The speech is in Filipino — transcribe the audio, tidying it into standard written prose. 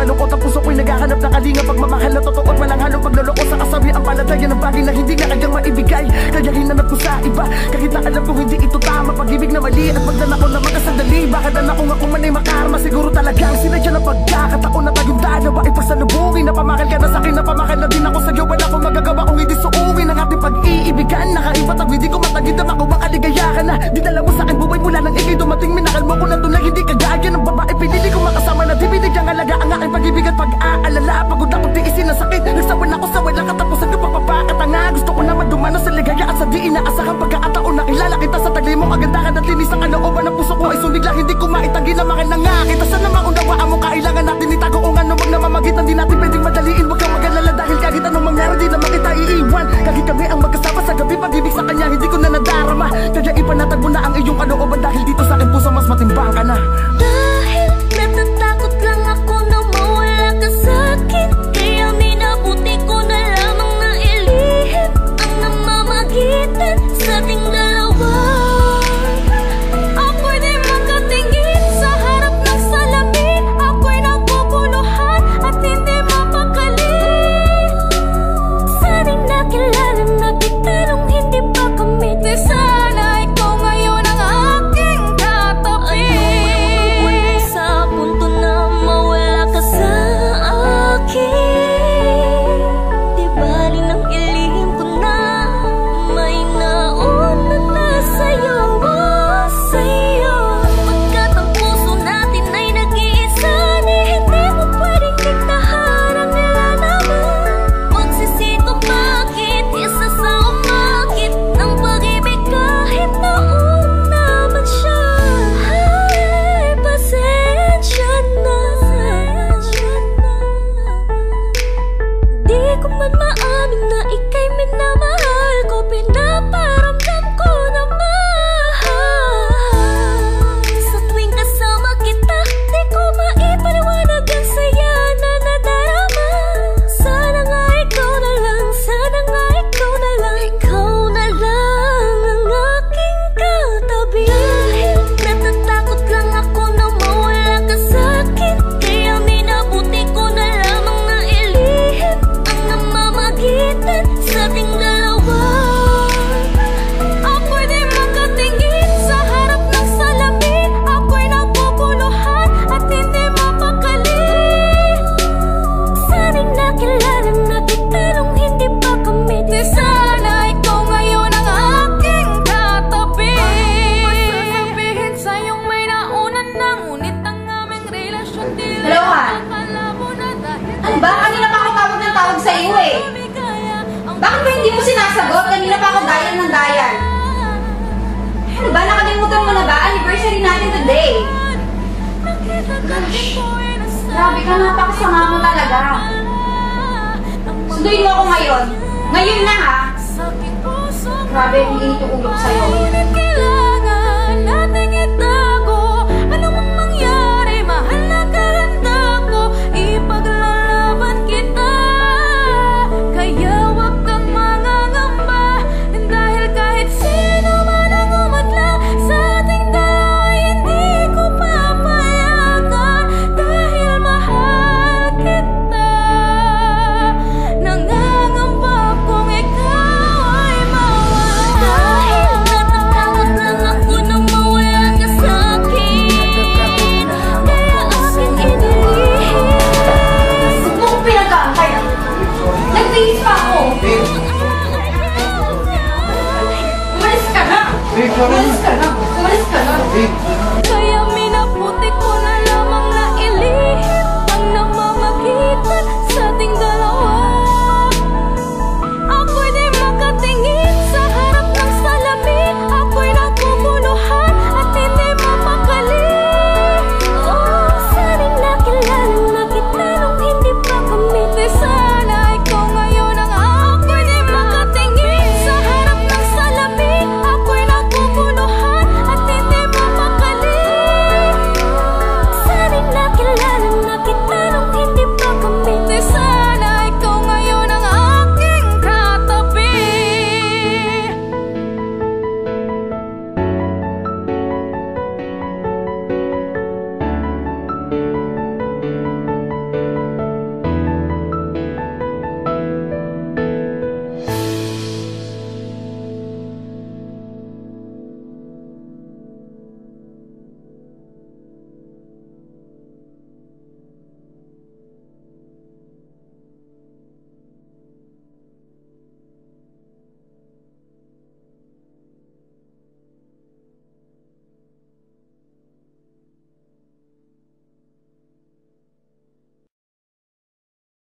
malungkot ang puso ko'y naghahanap ng kalinga. Pagmamahal na totoo at walang halong pagloloko sa kasabi ang paladayan ng bagay na hindi na kanyang maibigay. Kaya hinanap ko sa iba, kahit na alam ko hindi ito tama. Pag-ibig na mali at pagdala ko na magkasandali. Bakit na kung ako man ay makarma, siguro talagang sinadya ng pagkakataon na tayong dalawa ay pagsalubungin. Napamakal ka na sa'kin, napamakal na din ako sa'yo. Wala akong magagawa kung hindi suungin ang ating pag-iibigan. Nakaibat ang hindi ko matagid na makuha kaligayahan na dinala mo sa'kin buhay mula nang ikay dumating. Minakal mo ko na tunay, hindi kagaya ng babae. Pinili ko makasama na di binigyang alaga ang aking pag-ibig at pag-aalala. Pagod akong tiisin ang sakit, nagsawan ako sa walang katapusan ng pagpapakatanga. Gusto ko naman dumano sa ligaya at sa di inaasahang pagkakataon. Nakilala kita sa tagli mo, kagandahan at linis ang kalooban ng puso ko ay sumigla. Hindi ko maitagi na makin na nga kita. Sana maunawaan mo, kailangan natin itago kung ano mang namamagitan. Di natin pwedeng madaliin, huwag kang mag-alala dahil kahit anong mangyari di naman kita iiwan. Kahit kami ang magkasama sa gabi, pag-ibig sa kanya hindi ko na nadarama. Kaya ipanatag mo na ang iyong kalooban dahil dito sa aking puso mas matimbang ka na. Dahil natatakot lang ako na mawala ka sa'kin, kaya minabuti ko na lamang na ilihim ang namamagitan sa ating dalawa. Ako'y di makatingin sa harap ng salamin, ako'y naguguluhan at hindi mapakali. Sana'y nakilala na kita nung hindi pa kami. Di sana ikaw ngayon ang aking katabi. Ayaw sa punto na mawala ka sa akin. Di bali nang ilihim ko na may nauna na sa'yo, sa'yo. Pagkat ang puso natin ay nag-iisa, hindi mo pwedeng diktahan ang nilalaman. Magsisito bakit isa sa umakit ng pag-ibig kahit nauna man siya. Ay, pasensya na. Di ko man maamin na ika'y minamahal ko, pinaparamdam ko na mahal. Sa tuwing kasama kita, di ko maipaliwanag ang saya na nadarama. Sana nga ikaw na lang, sana nga ikaw na lang, ikaw na lang ang aking katabi. Dahil natatakot lang ako na mawala ka sa'kin, kaya minabuti ko na lamang na ilihim ang namamagitan sa ating dalawa. Ako'y di makatingin sa harap ng salamin, ako'y naguguluhan at hindi mapakali. Sana'y nakilala na kita nung hindi pa kami. Di sana ikaw ngayon ang aking katabi. Sasabihin sa'yong may nauna na, ngunit ang aming relasyon tila Hello, Han. malabo na dahil Ano ba? Kanina pa ako tawag ng tawag sa iyo eh. Bakit ba hindi mo sinasagot? Kanina pa ako dayan ng dayan. Ano ba? Nakalimutan mo na ba? Anniversary natin today. Gosh. Grabe ka, napakasama mo talaga. Sunduin mo ako ngayon. Ngayon na ha. Grabe, hindi ito ulo sa'yo. Kailangan nating itago, ano mang mangyari, mahal na karanda ko, ipaglalaban kita. Kaya wag kang mangangamba, dahil kahit sino man ang umadlang sa ating dalawa, hindi ko papayagan. Dahil mahal kita, nangangamba kung ikaw ay mawala. Dahil natatakot lang ako na mawala ka sa'kin, kaya aking inilihim. Huwag mo kong pinag-aantay ah. Nagtiis pa ako. Umalis ka na. Umalis ka na. Umalis ka na.